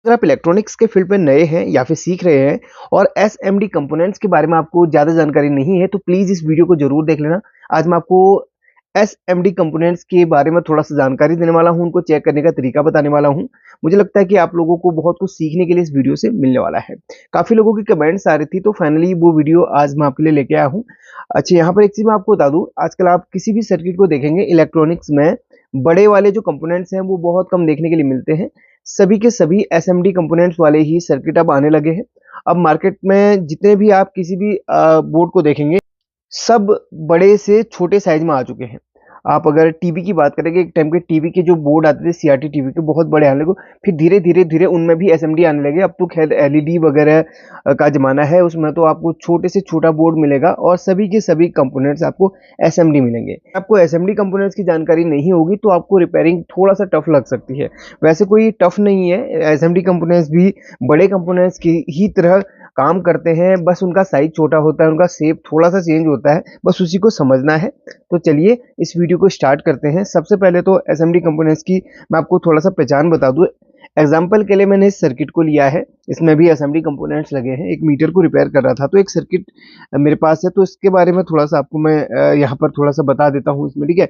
अगर आप इलेक्ट्रॉनिक्स के फील्ड में नए हैं या फिर सीख रहे हैं और एसएमडी कंपोनेंट्स के बारे में आपको ज़्यादा जानकारी नहीं है, तो प्लीज़ इस वीडियो को ज़रूर देख लेना। आज मैं आपको एसएमडी कंपोनेंट्स के बारे में थोड़ा-सा जानकारी देने वाला हूँ, उनको चेक करने का तरीका बताने वाला हूँ। मुझे लगता है कि आप लोगों को बहुत कुछ सीखने के लिए इस वीडियो से मिलने वाला है। काफ़ी लोगों की कमेंट्स आ रही थी, तो फाइनली वो वीडियो आज मैं आपके लिए लेके आया हूँ। अच्छा, यहाँ पर एक चीज़ मैं आपको बता दूँ, आजकल आप किसी भी सर्किट को देखेंगे इलेक्ट्रॉनिक्स में, बड़े वाले जो कंपोनेंट्स हैं, वो बहुत कम देखने के लिए मिलते हैं। सभी के सभी एसएमडी कंपोनेंट्स वाले ही सर्किट अब आने लगे हैं। अब मार्केट में जितने भी आप किसी भी बोर्ड को देखेंगे, सब बड़े से छोटे साइज में आ चुके हैं। आप अगर टीवी की बात करेंगे, एक टाइम के टीवी के जो बोर्ड आते थे सीआरटी टीवी के, बहुत बड़े आने लगे, फिर धीरे-धीरे उनमें भी एसएमडी आने लगे। अब तो खैर एलईडी वगैरह का ज़माना है, उसमें तो आपको छोटे से छोटा बोर्ड मिलेगा और सभी के सभी कंपोनेंट्स आपको एसएमडी मिलेंगे। आपको एसएमडी कंपोनेंट्स की जानकारी नहीं होगी तो आपको रिपेयरिंग थोड़ा-सा टफ लग सकती है। वैसे कोई टफ नहीं है, एसएमडी कंपोनेंट्स भी बड़े कंपोनेंट्स की ही तरह काम करते हैं, बस उनका साइज़ छोटा होता है, उनका शेप थोड़ा-सा चेंज होता है, बस उसी को समझना है। तो चलिए इस वीडियो को स्टार्ट करते हैं। सबसे पहले तो एसएमडी कंपोनेंट्स की मैं आपको थोड़ा-सा पहचान बता दूँ। एग्ज़ाम्पल के लिए मैंने इस सर्किट को लिया है, इसमें भी एसएमडी कंपोनेंट्स लगे हैं। एक मीटर को रिपेयर कर रहा था, तो एक सर्किट मेरे पास है, तो इसके बारे में थोड़ा-सा आपको मैं यहाँ पर थोड़ा-सा बता देता हूँ इसमें, ठीक है?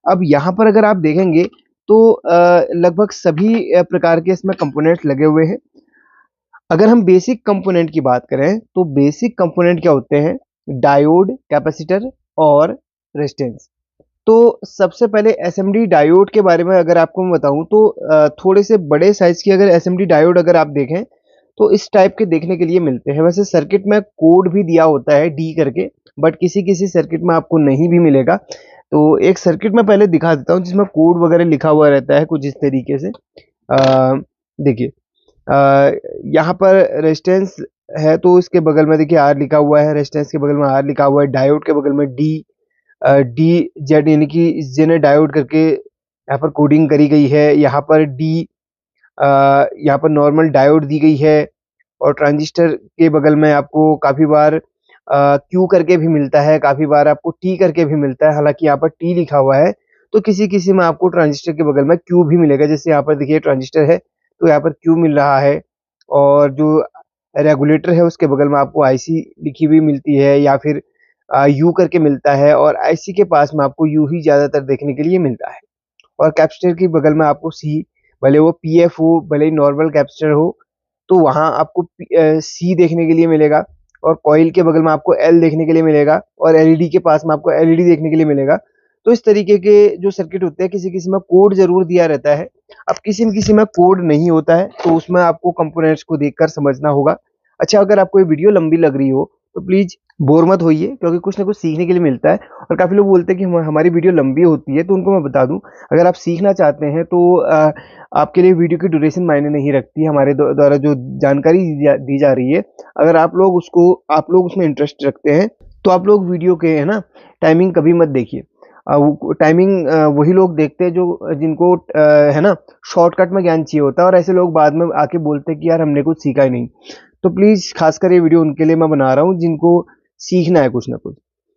अब यहाँ पर अगर आप देखेंगे तो लगभग सभी प्रकार के इसमें कंपोनेंट्स लगे हुए हैं। अगर हम बेसिक कंपोनेंट की बात करें, तो बेसिक कंपोनेंट क्या होते हैं? डायोड, कैपेसिटर और रेजिस्टेंस। तो सबसे पहले एसएमडी डायोड के बारे में अगर आपको मैं बताऊँ तो थोड़े से बड़े साइज़ की अगर एसएमडी डायोड अगर आप देखें, तो इस टाइप के देखने के लिए मिलते हैं। वैसे सर्किट में कोड भी दिया होता है डी करके, बट किसी-किसी सर्किट में आपको नहीं भी मिलेगा। तो एक सर्किट मैं पहले दिखा देता हूँ जिसमें कोड वगैरह लिखा हुआ रहता है कुछ इस तरीके से। देखिए, अ, यहाँ पर रेजिस्टेंस है, तो इसके बगल में देखिए आर लिखा हुआ है, रेजिस्टेंस के बगल में आर लिखा हुआ है, डायोड के बगल में डी जेड यानी कि जेनर डायोड करके यहाँ पर कोडिंग करी गई है। यहाँ पर यहाँ पर नॉर्मल डायोड दी गई है और ट्रांजिस्टर के बगल में आपको काफ़ी बार क्यू करके भी मिलता है, काफ़ी बार आपको टी करके भी मिलता है। हालाँकि यहाँ पर टी लिखा हुआ है, तो किसी-किसी में आपको ट्रांजिस्टर के बगल में क्यू भी मिलेगा। जैसे यहाँ पर देखिए ट्रांजिस्टर है, तो यहाँ पर क्यू मिल रहा है और जो रेगुलेटर है उसके बगल में आपको आईसी लिखी हुई मिलती है या फिर यू करके मिलता है और आईसी के पास में आपको यू ही ज़्यादातर देखने के लिए मिलता है। और कैपेसिटर के बगल में आपको सी, भले वो पीएफ हो, भले ही नॉर्मल कैपेसिटर हो, तो वहाँ आपको सी देखने के लिए मिलेगा और कॉइल के बगल में आपको एल देखने के लिए मिलेगा और एलईडी के पास में आपको एलईडी देखने के लिए मिलेगा। तो इस तरीके के जो सर्किट होते हैं, किसी-किसी में कोड ज़रूर दिया रहता है। अब किसी-किसी में कोड नहीं होता है, तो उसमें आपको कंपोनेंट्स को देखकर समझना होगा। अच्छा, अगर आपको ये वीडियो लंबी लग रही हो, तो प्लीज़ बोर मत होइए, क्योंकि कुछ ना कुछ सीखने के लिए मिलता है और काफ़ी लोग बोलते हैं कि हमारी वीडियो लंबी होती है, तो उनको मैं बता दूँ, अगर आप सीखना चाहते हैं तो आपके लिए वीडियो की ड्यूरेशन मायने नहीं रखती है। हमारे द्वारा जो जानकारी दी जा रही है, अगर आप लोग उसमें इंटरेस्ट रखते हैं, तो आप लोग वीडियो के है ना टाइमिंग कभी मत देखिए। वो टाइमिंग वही लोग देखते हैं जो जिनको है ना शॉर्टकट में ज्ञान चाहिए होता है और ऐसे लोग बाद में आके बोलते हैं कि यार हमने कुछ सीखा ही नहीं। तो प्लीज़ खासकर ये वीडियो उनके लिए मैं बना रहा हूँ जिनको सीखना है कुछ ना कुछ।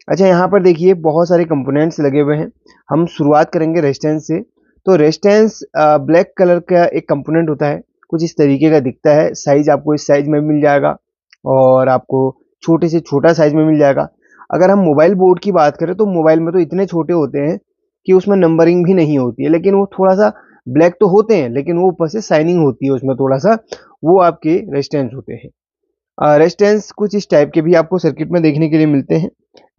अच्छा, यहाँ पर देखिए बहुत सारे कंपोनेंट्स लगे हुए हैं। हम शुरुआत करेंगे रेजिस्टेंस से। तो रेजिस्टेंस ब्लैक कलर का एक कंपोनेंट होता है, कुछ इस तरीके का दिखता है। साइज़ आपको इस साइज़ में मिल जाएगा और आपको छोटे से छोटा साइज़ में मिल जाएगा। अगर हम मोबाइल बोर्ड की बात करें तो मोबाइल में तो इतने छोटे होते हैं कि उसमें नंबरिंग भी नहीं होती है, लेकिन वो थोड़ा-सा ब्लैक तो होते हैं, लेकिन वो ऊपर से शाइनिंग होती है उसमें थोड़ा-सा, वो आपके रेजिस्टेंस होते हैं। रेजिस्टेंस कुछ इस टाइप के भी आपको सर्किट में देखने के लिए मिलते हैं।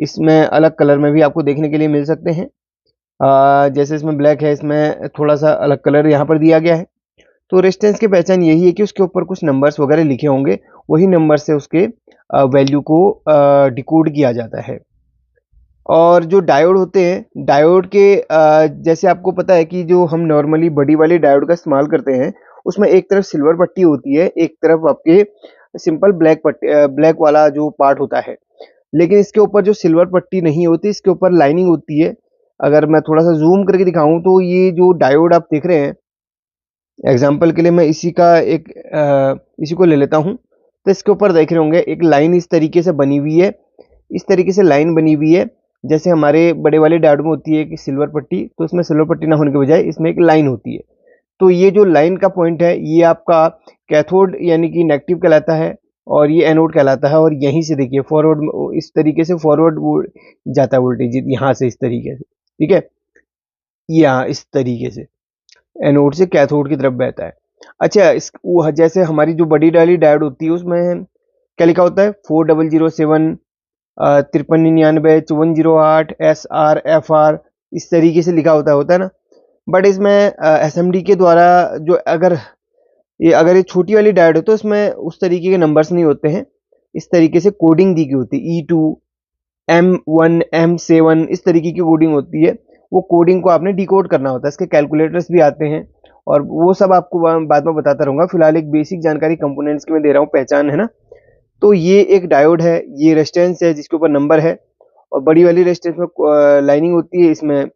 इसमें अलग कलर में भी आपको देखने के लिए मिल सकते हैं। जैसे इसमें ब्लैक है, इसमें थोड़ा-सा अलग कलर यहाँ पर दिया गया है। तो रेजिस्टेंस की पहचान यही है कि उसके ऊपर कुछ नंबर्स वगैरह लिखे होंगे, वही नंबर से उसके वैल्यू को डिकोड किया जाता है। और जो डायोड होते हैं, डायोड के जैसे आपको पता है कि जो हम नॉर्मली बड़ी वाली डायोड का इस्तेमाल करते हैं, उसमें एक तरफ सिल्वर पट्टी होती है, एक तरफ आपके सिंपल ब्लैक वाला जो पार्ट होता है। लेकिन इसके ऊपर जो सिल्वर पट्टी नहीं होती, इसके ऊपर लाइनिंग होती है। अगर मैं थोड़ा-सा ज़ूम करके दिखाऊँ तो ये जो डायोड आप देख रहे हैं, एग्ज़ाम्पल के लिए मैं इसी को ले लेता हूँ। तो इसके ऊपर देख रहे होंगे एक लाइन इस तरीके से बनी हुई है, इस तरीके से लाइन बनी हुई है। जैसे हमारे बड़े वाले डायोड में होती है कि सिल्वर पट्टी, तो इसमें सिल्वर पट्टी ना होने के बजाय इसमें एक लाइन होती है। तो ये जो लाइन का पॉइंट है ये आपका कैथोड यानी कि नेगेटिव कहलाता है और ये एनोड कहलाता है। और यहीं से देखिए फॉरवर्ड, इस तरीके से फॉरवर्ड वो जाता है वोल्टेज यहाँ से इस तरीके से, ठीक है, यहाँ इस तरीके से एनोड से कैथोड की तरफ बहता है। अच्छा, इस जैसे हमारी जो बड़ी वाली डायोड होती है उसमें क्या लिखा होता है 4007 5399 5408 SR FR, इस तरीके से लिखा होता है ना। बट इसमें एसएमडी के द्वारा जो अगर ये छोटी वाली डायोड है तो इसमें उस तरीके के नंबर्स नहीं होते हैं, इस तरीके से कोडिंग दी गई होती है E2 M1 M7 इस तरीके की कोडिंग होती है। वो कोडिंग को आपने डिकोड करना होता है, इसके कैलकुलेटर्स भी आते हैं और वो सब आपको बाद में बताता रहूंगा। फिलहाल एक बेसिक जानकारी कंपोनेंट्स की मैं दे रहा हूँ, पहचान है ना। तो ये एक डायोड है, ये रेजिस्टेंस है जिसके ऊपर नंबर है और बड़ी वाली रेजिस्टेंस में लाइनिंग होती है। इसमें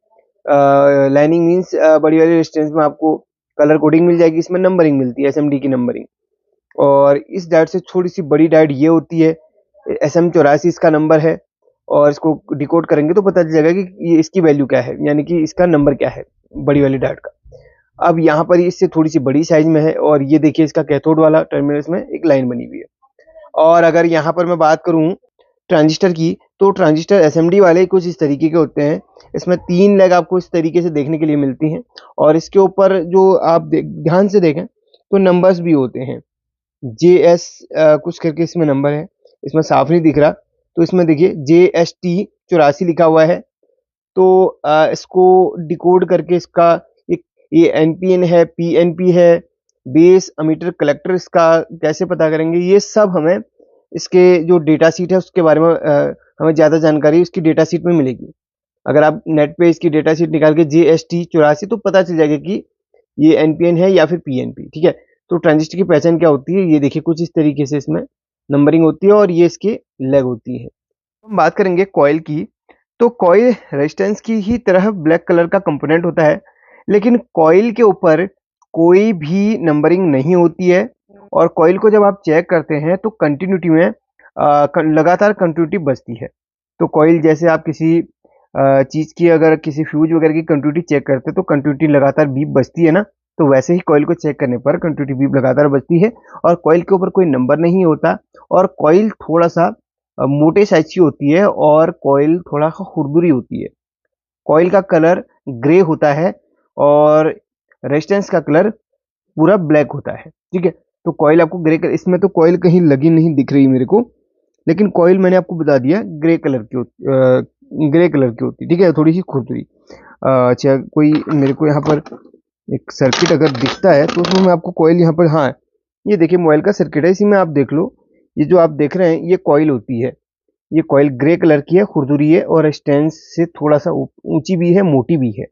लाइनिंग मीन्स बड़ी वाली रेजिस्टेंस में आपको कलर कोडिंग मिल जाएगी, इसमें नंबरिंग मिलती है, एसएमडी की नंबरिंग। और इस डायोड से थोड़ी सी बड़ी डायोड ये होती है, SM84 इसका नंबर है और इसको डिकोड करेंगे तो पता चल जाएगा कि ये इसकी वैल्यू क्या है, यानी कि इसका नंबर क्या है बड़ी वाली डायोड का। अब यहाँ पर इससे थोड़ी सी बड़ी साइज में है और ये देखिए इसका कैथोड वाला टर्मिनल्स में एक लाइन बनी हुई है। और अगर यहाँ पर मैं बात करूँ ट्रांजिस्टर की, तो ट्रांजिस्टर एसएमडी वाले कुछ इस तरीके के होते हैं। इसमें 3 लेग आपको इस तरीके से देखने के लिए मिलती हैं और इसके ऊपर जो आप ध्यान से देखें तो नंबर्स भी होते हैं, JS कुछ करके इसमें नंबर है, इसमें साफ नहीं दिख रहा, तो इसमें देखिए JST84 लिखा हुआ है। तो इसको डिकोड करके इसका एक ये NPN है, PNP है, बेस अमीटर कलेक्टर इसका कैसे पता करेंगे, ये सब हमें इसके जो डेटा शीट है उसके बारे में हमें ज़्यादा जानकारी इसकी डेटा शीट में मिलेगी। अगर आप नेट पे इसकी डेटा शीट निकाल के JST84 तो पता चल जाएगा कि ये NPN है या फिर PNP, ठीक है। तो ट्रांजिस्टर की पहचान क्या होती है, ये देखिए कुछ इस तरीके से इसमें नंबरिंग होती है और ये इसकी लेग होती है। हम बात करेंगे कॉइल की, तो कॉइल रेजिस्टेंस की ही तरह ब्लैक कलर का कंपोनेंट होता है, लेकिन कॉइल के ऊपर कोई भी नंबरिंग नहीं होती है और कॉइल को जब आप चेक करते हैं तो कंटिन्यूटी में लगातार कंटिन्यूटी बचती है। तो कॉइल जैसे आप किसी चीज़ की अगर किसी फ्यूज वगैरह की कंटिन्यूटी चेक करते हैं तो कंटिन्यूटी लगातार बीप बचती है ना, तो वैसे ही कॉइल को चेक करने पर कंटिन्यूटी बीप लगातार बचती है और कॉइल के ऊपर कोई नंबर नहीं होता और कॉइल थोड़ा सा मोटे साइज की होती है और कॉइल थोड़ा सा खुरदुरी होती है। कॉइल का कलर ग्रे होता है और रेजिस्टेंस का कलर पूरा ब्लैक होता है, ठीक है। तो कॉइल आपको ग्रे कलर, इसमें तो कॉइल कहीं लगी नहीं दिख रही मेरे को, लेकिन कॉइल मैंने आपको बता दिया ग्रे कलर की होती, ठीक है, थोड़ी सी खुरदुरी। अच्छा, कोई मेरे को यहाँ पर एक सर्किट अगर दिखता है तो उसमें मैं आपको कॉइल यहाँ पर, हाँ ये देखिए मोबाइल का सर्किट है, इसी में आप देख लो, ये जो आप देख रहे हैं ये कॉइल होती है। ये कॉइल ग्रे कलर की है, खुरदुरी है और रेजिस्टेंस से थोड़ा सा ऊंची भी है, मोटी भी है।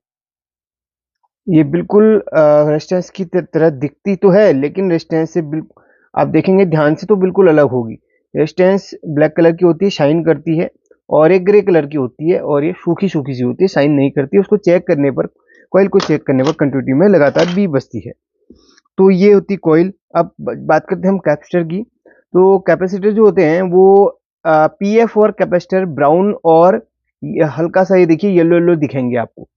ये बिल्कुल रेजिस्टेंस की तरह दिखती तो है, लेकिन रेजिस्टेंस से बिल्कुल आप देखेंगे ध्यान से तो बिल्कुल अलग होगी। रेजिस्टेंस ब्लैक कलर की होती है, शाइन करती है, और एक ग्रे कलर की होती है और ये सूखी सूखी सी होती है, शाइन नहीं करती। उसको चेक करने पर, कॉइल को चेक करने पर कंटिन्यूटी में लगातार बीप बजती है। तो ये होती कॉइल। अब बात करते हैं हम कैपेसिटर की। तो कैपेसिटर जो होते हैं वो पीएफ और कैपेसिटर ब्राउन और हल्का सा ये देखिए येलो येलो दिखेंगे आपको।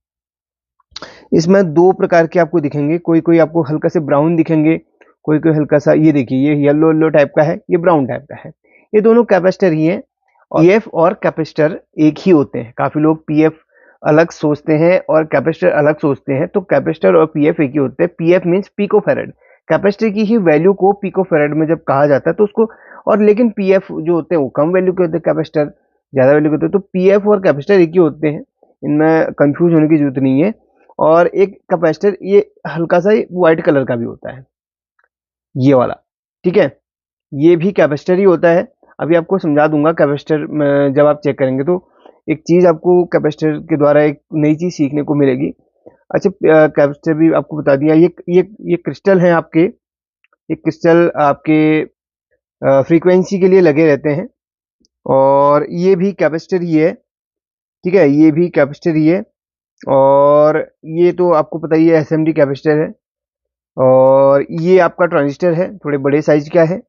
इसमें 2 प्रकार के आपको दिखेंगे, कोई कोई आपको हल्का से ब्राउन दिखेंगे, कोई कोई हल्का सा ये देखिए ये येलो येलो टाइप का है, ये ब्राउन टाइप का है। ये दोनों कैपेसिटर ही हैं और पीएफ और कैपेसिटर एक ही होते हैं। काफी लोग पीएफ अलग सोचते हैं और कैपेसिटर अलग सोचते हैं, तो कैपेसिटर और पीएफ एक ही होते हैं। पीएफ मीन्स पिकोफैरेड, कैपेसिटर की ही वैल्यू को पिकोफैरेड में जब कहा जाता है तो उसको, और लेकिन पीएफ जो होते हैं वो कम वैल्यू के होते हैं, कैपेसिटर ज्यादा वैल्यू के होते हैं। तो पीएफ और कैपेसिटर एक ही होते हैं, इनमें कंफ्यूज होने की जरूरत नहीं है। और एक कैपेसिटर ये हल्का सा व्हाइट कलर का भी होता है, ये वाला, ठीक है, ये भी कैपेसिटर ही होता है। अभी आपको समझा दूंगा कैपेसिटर में जब आप चेक करेंगे तो एक चीज आपको कैपेसिटर के द्वारा एक नई चीज सीखने को मिलेगी। अच्छा, कैपेसिटर भी आपको बता दिया। ये क्रिस्टल है आपके, ये क्रिस्टल आपके फ्रीक्वेंसी के लिए लगे रहते हैं और ये भी कैपेसिटर ही है, ठीक है, ये भी कैपेसिटर ही है। और ये तो आपको पता ही है एसएमडी कैपेसिटर है। और ये आपका ट्रांजिस्टर है, थोड़े बड़े साइज का है,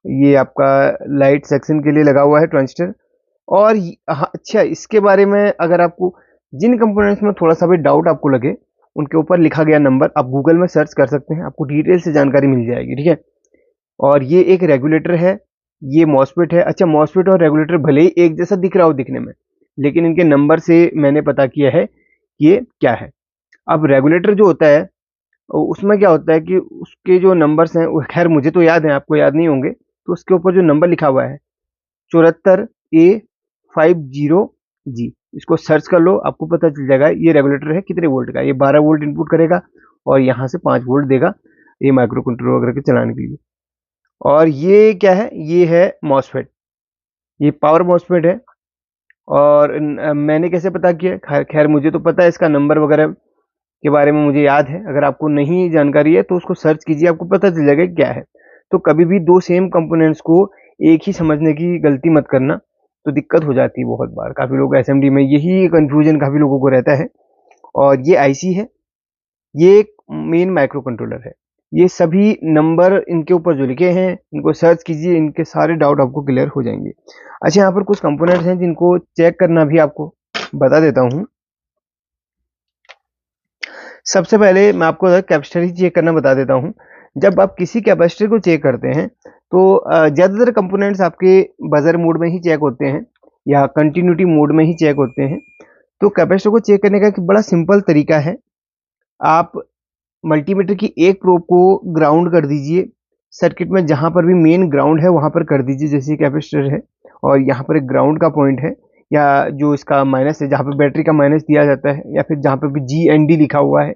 ये आपका लाइट सेक्शन के लिए लगा हुआ है ट्रांजिस्टर। और हाँ, अच्छा, इसके बारे में अगर आपको जिन कंपोनेंट्स में थोड़ा सा भी डाउट आपको लगे उनके ऊपर लिखा गया नंबर आप गूगल में सर्च कर सकते हैं, आपको डिटेल से जानकारी मिल जाएगी, ठीक है। और ये एक रेगुलेटर है, ये मॉसफेट है। अच्छा, मॉसफेट और रेगुलेटर भले ही एक जैसा दिख रहा हो दिखने में, लेकिन इनके नंबर से मैंने पता किया है कि ये क्या है। अब रेगुलेटर जो होता है उसमें क्या होता है कि उसके जो नंबर्स हैं वो खैर मुझे तो याद है, आपको याद नहीं होंगे। तो उसके ऊपर जो नंबर लिखा हुआ है 74A50G, इसको सर्च कर लो, आपको पता चल जाएगा ये रेगुलेटर है कितने वोल्ट का। ये 12 वोल्ट इनपुट करेगा और यहाँ से 5 वोल्ट देगा ये माइक्रो कंट्रोलर वगैरह के चलाने के लिए। और ये क्या है, ये है मॉसफेट, ये पावर मॉसफेट है। और मैंने कैसे पता किया, खैर मुझे तो पता है, इसका नंबर वगैरह के बारे में मुझे याद है। अगर आपको नहीं जानकारी है तो उसको सर्च कीजिए, आपको पता चल जाएगा क्या है। तो कभी भी दो सेम कंपोनेंट्स को एक ही समझने की गलती मत करना, तो दिक्कत हो जाती है बहुत बार। काफ़ी लोग एसएमडी में यही कंफ्यूजन काफ़ी लोगों को रहता है। और ये आईसी है, ये एक मेन माइक्रो कंट्रोलर है। ये सभी नंबर इनके ऊपर जो लिखे हैं इनको सर्च कीजिए, इनके सारे डाउट आपको क्लियर हो जाएंगे। अच्छा, यहाँ पर कुछ कंपोनेंट्स हैं जिनको चेक करना भी आपको बता देता हूँ। सबसे पहले मैं आपको कैपेसिटर ही चेक करना बता देता हूँ। जब आप किसी कैपेसिटर को चेक करते हैं तो ज़्यादातर कंपोनेंट्स आपके बजर मोड में ही चेक होते हैं या कंटिन्यूटी मोड में ही चेक होते हैं। तो कैपेसिटर को चेक करने का एक बड़ा सिंपल तरीका है, आप मल्टीमीटर की एक प्रोब को ग्राउंड कर दीजिए। सर्किट में जहाँ पर भी मेन ग्राउंड है वहाँ पर कर दीजिए, जैसे कैपेसिटर है और यहाँ पर एक ग्राउंड का पॉइंट है या जो इसका माइनस है जहाँ पे बैटरी का माइनस दिया जाता है या फिर जहाँ पे भी GND लिखा हुआ है,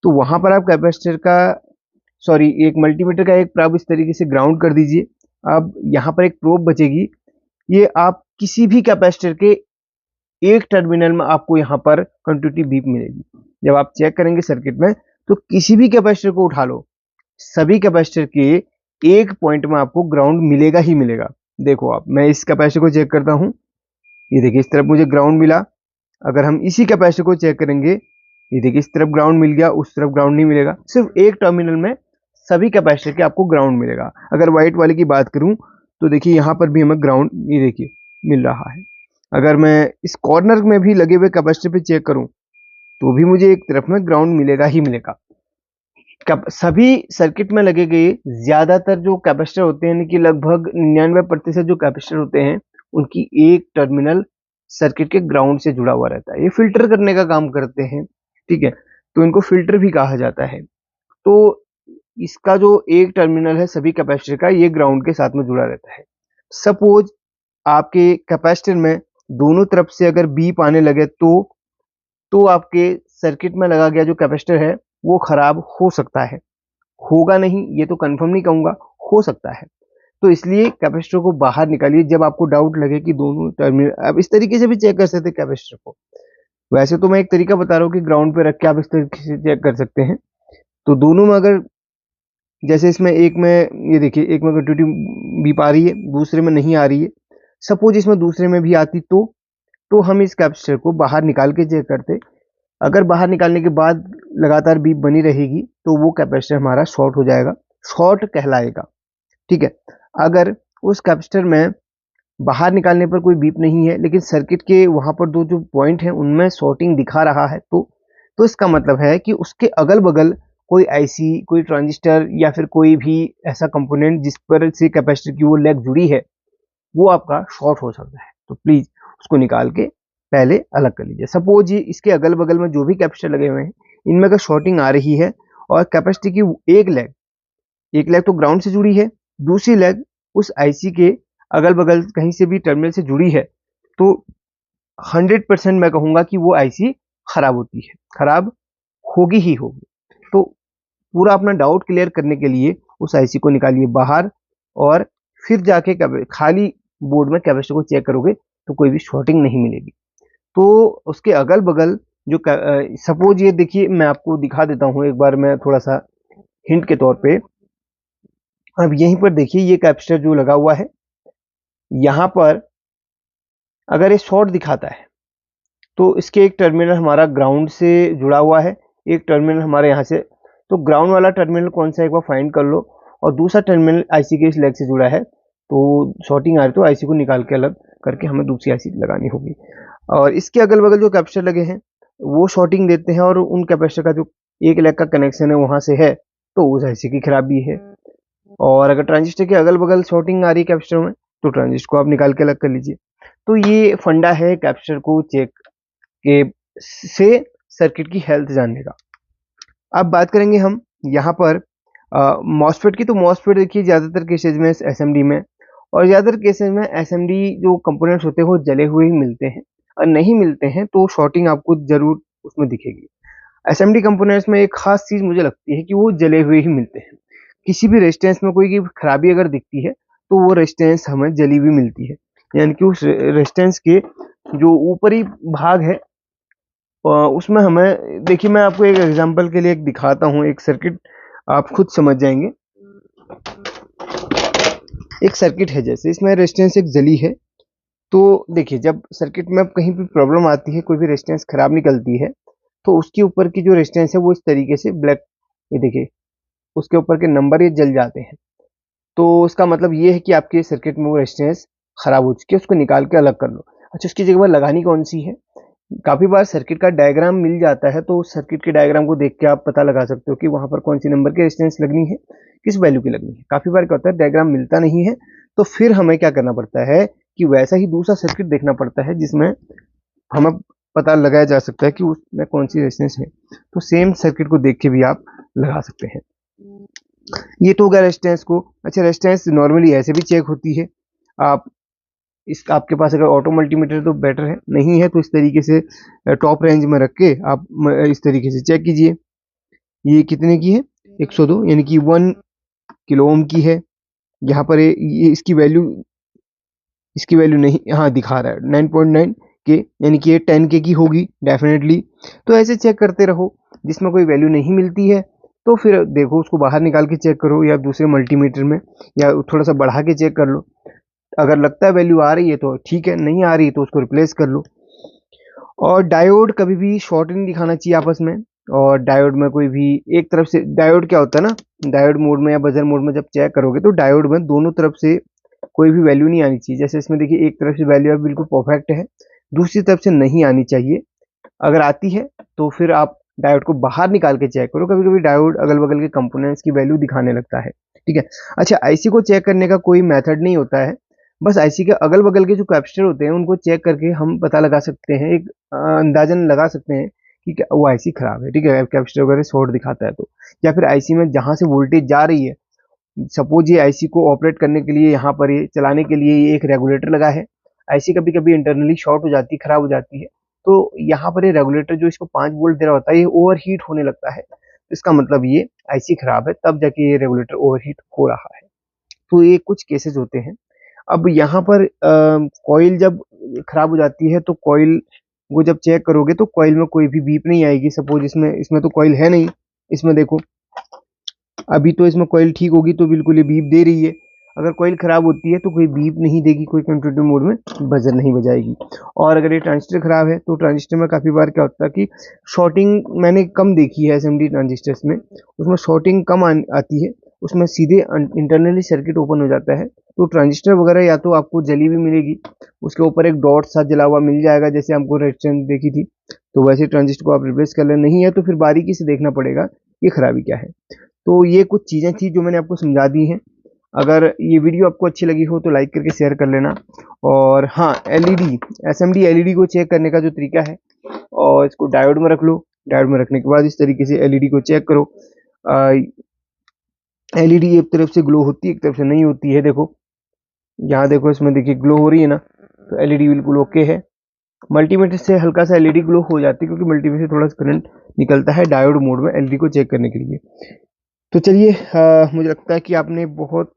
तो वहाँ पर आप कैपेसिटर का एक मल्टीमीटर का एक प्रोब इस तरीके से ग्राउंड कर दीजिए। अब यहाँ पर एक प्रोब बचेगी, ये आप किसी भी कैपेसिटर के एक टर्मिनल में आपको यहाँ पर कंटिन्यूटी बीप मिलेगी। जब आप चेक करेंगे सर्किट में तो किसी भी कैपेसिटर को उठा लो, सभी कैपेसिटर के एक पॉइंट में आपको ग्राउंड मिलेगा ही मिलेगा। देखो आप, मैं इस कैपेसिटर को चेक करता हूँ, ये देखिए इस तरफ मुझे ग्राउंड मिला। अगर हम इसी कैपेसिटर को चेक करेंगे, ये देखिए इस तरफ ग्राउंड मिल गया, उस तरफ ग्राउंड नहीं मिलेगा। सिर्फ एक टर्मिनल में सभी कैपेसिटर के आपको ग्राउंड मिलेगा। अगर व्हाइट वाले की बात करूं तो देखिए यहाँ पर भी हमें ग्राउंड ये देखिए मिल रहा है। अगर मैं इस कॉर्नर में भी लगे हुए कैपेसिटर पे चेक करूं तो भी मुझे एक तरफ में ग्राउंड मिलेगा ही मिलेगा। सभी सर्किट में लगे गए ज्यादातर जो कैपेसिटर होते हैं, कि लगभग 99% जो कैपेसिटर होते हैं उनकी एक टर्मिनल सर्किट के ग्राउंड से जुड़ा हुआ रहता है। ये फिल्टर करने का काम करते हैं, ठीक है, तो इनको फिल्टर भी कहा जाता है। तो इसका जो एक टर्मिनल है सभी कैपेसिटर का, ये ग्राउंड के साथ में जुड़ा रहता है। सपोज आपके कैपेसिटर में दोनों तरफ से अगर बीप आने लगे तो आपके सर्किट में लगा गया जो कैपेसिटर है वो खराब हो सकता है। होगा नहीं ये तो कंफर्म नहीं कहूंगा, हो सकता है। तो इसलिए कैपेसिटर को बाहर निकालिए जब आपको डाउट लगे कि दोनों टर्मिनल। अब इस तरीके से भी चेक कर सकते हैं कैपेसिटर को। वैसे तो मैं एक तरीका बता रहा हूँ कि ग्राउंड पे रख के आप इस तरीके से चेक कर सकते हैं। तो दोनों में अगर जैसे इसमें एक में ये देखिए, एक में कंटिन्यूटी बीप आ रही है, दूसरे में नहीं आ रही है। सपोज इसमें दूसरे में भी आती तो हम इस कैपेसिटर को बाहर निकाल के चेक करते। अगर बाहर निकालने के बाद लगातार बीप बनी रहेगी तो वो कैपेसिटर हमारा शॉर्ट हो जाएगा, शॉर्ट कहलाएगा, ठीक है। अगर उस कैपेसिटर में बाहर निकालने पर कोई बीप नहीं है लेकिन सर्किट के वहां पर दो जो पॉइंट हैं उनमें शॉर्टिंग दिखा रहा है तो इसका मतलब है कि उसके अगल बगल कोई आईसी, कोई ट्रांजिस्टर या फिर कोई भी ऐसा कंपोनेंट जिस पर से कैपेसिटर की वो लेग जुड़ी है वो आपका शॉर्ट हो सकता है। तो प्लीज उसको निकाल के पहले अलग कर लीजिए। सपोज ये इसके अगल बगल में जो भी कैपेसिटर लगे हुए हैं इनमें अगर शॉर्टिंग आ रही है और कैपेसिटर की एक लेग तो ग्राउंड से जुड़ी है, दूसरी लेग उस आईसी के अगल बगल कहीं से भी टर्मिनल से जुड़ी है, तो 100% मैं कहूंगा कि वो आईसी खराब होती है, खराब होगी ही होगी। तो पूरा अपना डाउट क्लियर करने के लिए उस आईसी को निकालिए बाहर और फिर जाके खाली बोर्ड में कैपेसिटर को चेक करोगे तो कोई भी शॉर्टिंग नहीं मिलेगी। तो उसके अगल बगल जो सपोज ये देखिए, मैं आपको दिखा देता हूँ एक बार, मैं थोड़ा सा हिंट के तौर पे। अब यहीं पर देखिए ये कैपेसिटर जो लगा हुआ है, यहाँ पर अगर ये शॉर्ट दिखाता है तो इसके एक टर्मिनल हमारा ग्राउंड से जुड़ा हुआ है, एक टर्मिनल हमारे यहाँ से, तो ग्राउंड वाला टर्मिनल कौन सा एक बार फाइंड कर लो। और दूसरा टर्मिनल आईसी के इस लेग से जुड़ा है, तो शॉर्टिंग आ रही तो आईसी को निकाल के अलग करके हमें दूसरी आईसी लगानी होगी। और इसके अगल बगल जो कैपेसिटर लगे हैं वो शॉर्टिंग देते हैं और उन कैपेसिटर का जो 1 लेग का कनेक्शन है वहाँ से है, तो उस आईसी की खराबी है। और अगर ट्रांजिस्टर के अगल-बगल शॉर्टिंग आ रही है कैपेसिटर में, तो ट्रांजिस्टर को आप निकाल के अलग कर लीजिए। तो ये फंडा है कैपेसिटर को चेक के से सर्किट की हेल्थ जानने का। अब बात करेंगे हम यहाँ पर मॉसफेट की। तो मॉसफेट देखिए ज़्यादातर केसेज में एसएमडी में, और ज़्यादातर केसेज में एसएमडी जो कंपोनेंट्स होते हैं वो जले हुए ही मिलते हैं, और नहीं मिलते हैं तो शॉर्टिंग आपको ज़रूर उसमें दिखेगी। एसएमडी कंपोनेंट्स में एक खास चीज़ मुझे लगती है कि वो जले हुए ही मिलते हैं। किसी भी रेजिस्टेंस में कोई की खराबी अगर दिखती है, तो वो रेजिस्टेंस हमें जली हुई मिलती है। यानी कि उस रेजिस्टेंस के जो ऊपरी भाग है उसमें हमें, देखिए मैं आपको एक एग्जांपल के लिए एक दिखाता हूँ एक सर्किट, आप खुद समझ जाएंगे। एक सर्किट है, जैसे इसमें रेजिस्टेंस एक जली है, तो देखिए जब सर्किट में कहीं भी प्रॉब्लम आती है, कोई भी रेजिस्टेंस खराब निकलती है, तो उसके ऊपर की जो रेजिस्टेंस है वो इस तरीके से ब्लैक, ये देखिए उसके ऊपर के नंबर ये जल जाते हैं। तो उसका मतलब ये है कि आपके सर्किट में वो रेजिस्टेंस खराब हो चुकी है, उसको निकाल के अलग कर लो। अच्छा, उसकी जगह पर लगानी कौन सी है? काफ़ी बार सर्किट का डायग्राम मिल जाता है, तो उस सर्किट के डायग्राम को देख के आप पता लगा सकते हो कि वहाँ पर कौन सी नंबर की रेजिस्टेंस लगनी है, किस वैल्यू की लगनी है। काफ़ी बार क्या होता है डायग्राम मिलता नहीं है, तो फिर हमें क्या करना पड़ता है कि वैसा ही दूसरा सर्किट देखना पड़ता है जिसमें हमें पता लगाया जा सकता है कि उसमें कौन सी रेजिस्टेंस है। तो सेम सर्किट को देख के भी आप लगा सकते हैं। ये तो हो गया रेजिस्टेंस को। अच्छा, रेजिस्टेंस नॉर्मली ऐसे भी चेक होती है। आप आपके पास अगर ऑटो मल्टीमीटर है तो बेटर है, नहीं है तो इस तरीके से टॉप रेंज में रख के आप इस तरीके से चेक कीजिए। ये कितने की है? 102, यानी कि 1 किलो ओम की है। यहाँ पर ये इसकी वैल्यू नहीं, हाँ दिखा रहा है 9.9 के, यानी कि ये 10 के की होगी डेफिनेटली। तो ऐसे चेक करते रहो, जिसमें कोई वैल्यू नहीं मिलती है तो फिर देखो उसको बाहर निकाल के चेक करो, या दूसरे मल्टीमीटर में, या थोड़ा सा बढ़ा के चेक कर लो। अगर लगता है वैल्यू आ रही है तो ठीक है, नहीं आ रही है तो उसको रिप्लेस कर लो। और डायोड कभी भी शॉर्ट नहीं दिखाना चाहिए आपस में। और डायोड में कोई भी एक तरफ से, डायोड क्या होता है ना, डायोड मोड में या बजर मोड में जब चेक करोगे तो डायोड में दोनों तरफ से कोई भी वैल्यू नहीं आनी चाहिए। जैसे इसमें देखिए एक तरफ से वैल्यू बिल्कुल परफेक्ट है, दूसरी तरफ से नहीं आनी चाहिए। अगर आती है तो फिर आप डायोड को बाहर निकाल के चेक करो। कभी कभी डायोड अगल बगल के कंपोनेंट्स की वैल्यू दिखाने लगता है, ठीक है। अच्छा, आईसी को चेक करने का कोई मेथड नहीं होता है, बस आईसी के अगल बगल के जो कैपेसिटर होते हैं उनको चेक करके हम पता लगा सकते हैं, एक अंदाजन लगा सकते हैं कि वो आईसी खराब है, ठीक है, कैपेसिटर वगैरह शॉर्ट दिखाता है तो। या फिर आईसी में जहां से वोल्टेज जा रही है, सपोज ये आईसी को ऑपरेट करने के लिए, यहाँ पर ये चलाने के लिए ये एक रेगुलेटर लगा है। आईसी कभी कभी इंटरनली शॉर्ट हो जाती है, खराब हो जाती है, तो यहाँ पर ये रेगुलेटर जो इसको 5 वोल्ट दे रहा होता है ये ओवर हीट होने लगता है। इसका मतलब ये आईसी खराब है, तब जाके ये रेगुलेटर ओवर हीट हो रहा है। तो ये कुछ केसेस होते हैं। अब यहाँ पर कॉइल जब खराब हो जाती है तो कॉइल को जब चेक करोगे तो कॉइल में कोई भी बीप नहीं आएगी। सपोज इसमें इसमें तो कॉइल है नहीं, इसमें देखो अभी तो इसमें कॉइल ठीक होगी तो बिल्कुल ये बीप दे रही है। अगर कॉइल खराब होती है तो कोई बीप नहीं देगी, कोई कंट्रोल मोड में बजर नहीं बजाएगी। और अगर ये ट्रांजिस्टर खराब है तो ट्रांजिस्टर में काफ़ी बार क्या होता है कि शॉर्टिंग मैंने कम देखी है एसएमडी ट्रांजिस्टर्स में, उसमें शॉर्टिंग कम आती है, उसमें सीधे इंटरनली सर्किट ओपन हो जाता है। तो ट्रांजिस्टर वगैरह या तो आपको जली हुई मिलेगी, उसके ऊपर एक डॉट सा जला हुआ मिल जाएगा, जैसे हमको रेजिस्टेंस देखी थी, तो वैसे ट्रांजिस्टर को आप रिप्लेस कर लें। नहीं है तो फिर बारीकी से देखना पड़ेगा ये खराबी क्या है। तो ये कुछ चीज़ें थी जो मैंने आपको समझा दी हैं। अगर ये वीडियो आपको अच्छी लगी हो तो लाइक करके शेयर कर लेना। और हाँ, एलईडी, एसएमडी एलईडी को चेक करने का जो तरीका है, और इसको डायोड में रख लो, डायोड में रखने के बाद इस तरीके से एलईडी को चेक करो। एलईडी एक तरफ से ग्लो होती है, एक तरफ से नहीं होती है। देखो यहाँ देखो, इसमें देखिए ग्लो हो रही है ना, तो एलईडी बिल्कुल ओके है। मल्टीमीटर से हल्का सा एलईडी ग्लो हो जाती है क्योंकि मल्टीमीटर से थोड़ा सा करंट निकलता है डायोड मोड में एलईडी को चेक करने के लिए। तो चलिए, मुझे लगता है कि आपने बहुत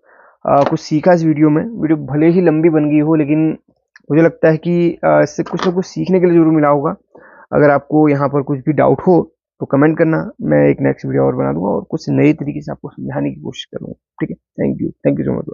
कुछ सीखा इस वीडियो में। वीडियो भले ही लंबी बन गई हो, लेकिन मुझे लगता है कि इससे कुछ ना कुछ सीखने के लिए ज़रूर मिला होगा। अगर आपको यहाँ पर कुछ भी डाउट हो तो कमेंट करना, मैं एक नेक्स्ट वीडियो और बना दूंगा और कुछ नए तरीके से आपको समझाने की कोशिश करूँगा। ठीक है, थैंक यू सो मच।